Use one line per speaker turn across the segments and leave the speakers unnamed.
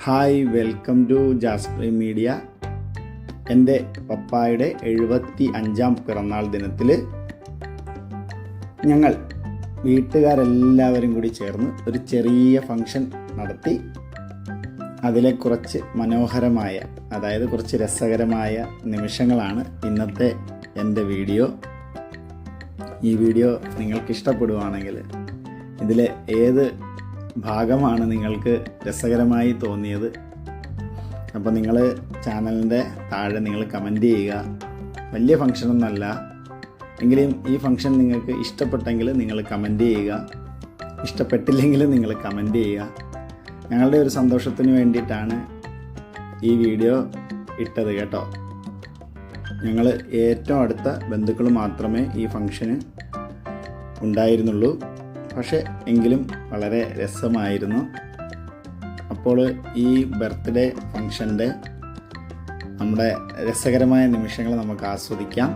Hi, welcome to ജാസ്പ്രി media. എൻ്റെ പപ്പായുടെ 75-ാം പിറന്നാൾ ദിനത്തിൽ ഞങ്ങൾ വീട്ടുകാരെല്ലാവരും കൂടി ചേർന്ന് ഒരു ചെറിയ ഫംഗ്ഷൻ നടത്തി. അതിലെ കുറച്ച് മനോഹരമായ, അതായത് കുറച്ച് രസകരമായ നിമിഷങ്ങളാണ് ഇന്നത്തെ എൻ്റെ വീഡിയോ. ഈ വീഡിയോ നിങ്ങൾക്ക് ഇഷ്ടപ്പെടുവാണെങ്കിൽ ഇതിലെ ഏത് ഭാഗമാണ് നിങ്ങൾക്ക് രസകരമായി തോന്നിയത്, അപ്പോൾ നിങ്ങൾ ചാനലിൻ്റെ താഴെ നിങ്ങൾ കമൻറ്റ് ചെയ്യുക. വലിയ ഫംഗ്ഷനൊന്നുമല്ല എങ്കിലും ഈ ഫംഗ്ഷൻ നിങ്ങൾക്ക് ഇഷ്ടപ്പെട്ടെങ്കിൽ നിങ്ങൾ കമൻറ്റ് ചെയ്യുക, ഇഷ്ടപ്പെട്ടില്ലെങ്കിൽ നിങ്ങൾ കമൻറ്റ് ചെയ്യുക. ഞങ്ങളുടെ ഒരു സന്തോഷത്തിന് വേണ്ടിയിട്ടാണ് ഈ വീഡിയോ ഇട്ടത് കേട്ടോ. ഞങ്ങൾ ഏറ്റവും അടുത്ത ബന്ധുക്കൾ മാത്രമേ ഈ ഫംഗ്ഷന് ഉണ്ടായിരുന്നുള്ളൂ. പക്ഷേ എങ്കിലും വളരെ രസമായിരുന്നു. അപ്പോൾ ഈ ബർത്ത്ഡേ ഫംഗ്ഷൻ്റെ നമ്മുടെ രസകരമായ നിമിഷങ്ങൾ നമുക്ക് ആസ്വദിക്കാം.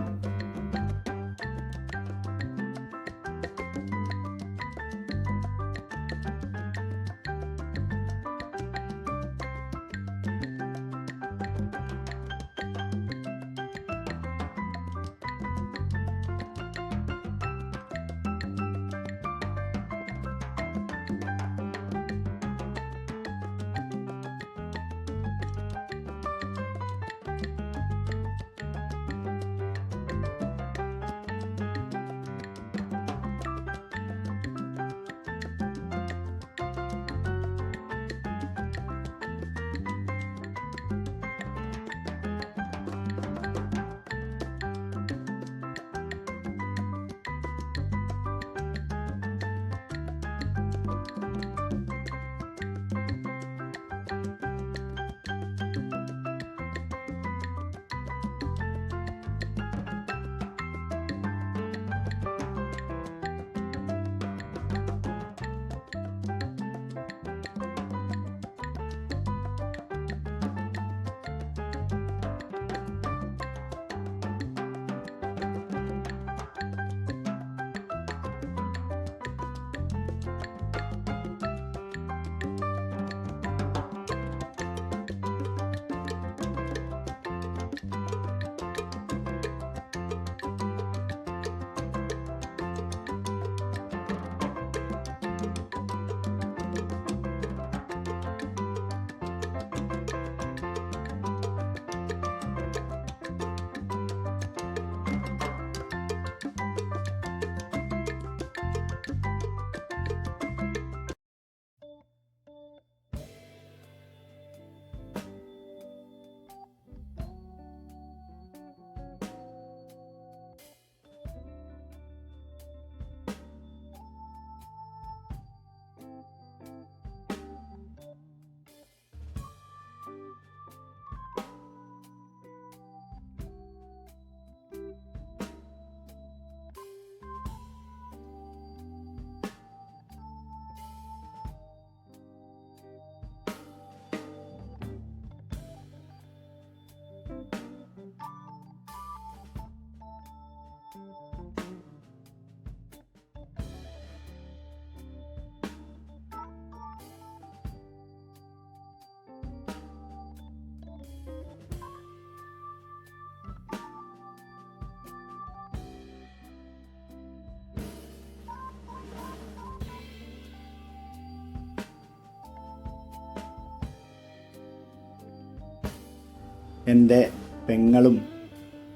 എൻ്റെ പെങ്ങളും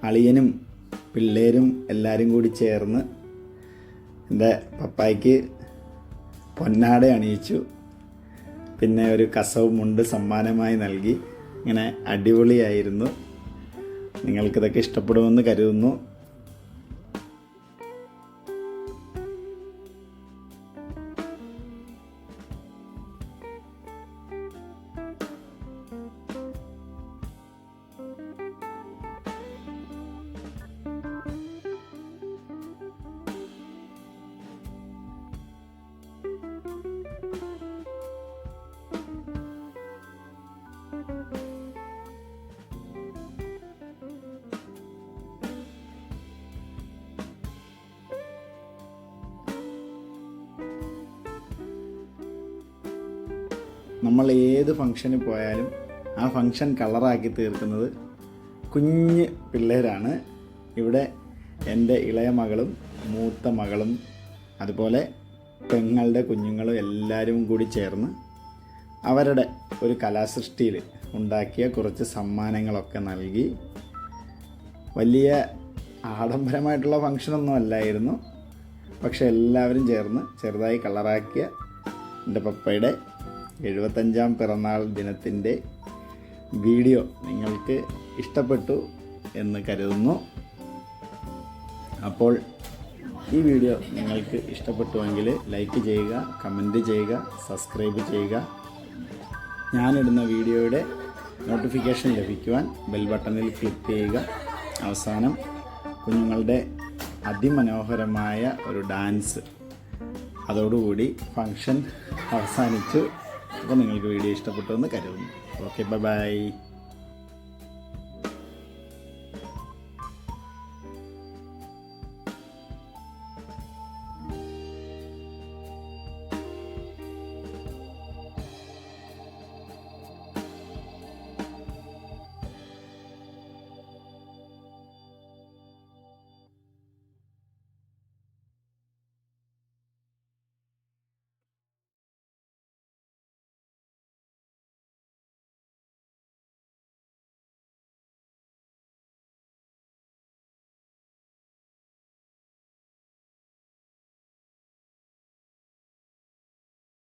അളിയനും പിള്ളേരും എല്ലാവരും കൂടി ചേർന്ന് എൻ്റെ പപ്പായ്ക്ക് പൊന്നാട അണിയിച്ചു. പിന്നെ ഒരു കസവ് മുണ്ട് സമ്മാനമായി നൽകി. ഇങ്ങനെ അടിപൊളിയായിരുന്നു. നിങ്ങൾക്കിതൊക്കെ ഇഷ്ടപ്പെടുമെന്ന് കരുതുന്നു. നമ്മൾ ഏത് ഫംഗ്ഷന് പോയാലും ആ ഫംഗ്ഷൻ കളറാക്കി തീർക്കുന്നത് കുഞ്ഞ് പിള്ളേരാണ്. ഇവിടെ എൻ്റെ ഇളയ മകളും മൂത്ത മകളും അതുപോലെ പെങ്ങളുടെ കുഞ്ഞുങ്ങളും എല്ലാവരും കൂടി ചേർന്ന് അവരുടെ ഒരു കലാസൃഷ്ടിയിൽ ഉണ്ടാക്കിയ കുറച്ച് സമ്മാനങ്ങളൊക്കെ നൽകി. വലിയ ആഡംബരമായിട്ടുള്ള ഫംഗ്ഷനൊന്നും അല്ലായിരുന്നു, പക്ഷെ എല്ലാവരും ചേർന്ന് ചെറുതായി കളറാക്കിയ എൻ്റെ പപ്പയുടെ 75ാം പിറന്നാൾ ദിനത്തിൻ്റെ വീഡിയോ നിങ്ങൾക്ക് ഇഷ്ടപ്പെട്ടു എന്ന് കരുതുന്നു. അപ്പോൾ ഈ വീഡിയോ നിങ്ങൾക്ക് ഇഷ്ടപ്പെട്ടുവെങ്കിൽ ലൈക്ക് ചെയ്യുക, കമൻറ്റ് ചെയ്യുക, സബ്സ്ക്രൈബ് ചെയ്യുക. ഞാനിടുന്ന വീഡിയോയുടെ നോട്ടിഫിക്കേഷൻ ലഭിക്കുവാൻ ബെൽ ബട്ടണിൽ ക്ലിക്ക് ചെയ്യുക. അവസാനം കുഞ്ഞുങ്ങളുടെ അതിമനോഹരമായ ഒരു ഡാൻസ്, അതോടുകൂടി ഫംഗ്ഷൻ അവസാനിച്ചു. അപ്പോൾ നിങ്ങൾക്ക് വീഡിയോ ഇഷ്ടപ്പെട്ടു എന്ന് കരുതുന്നു. Okay, by.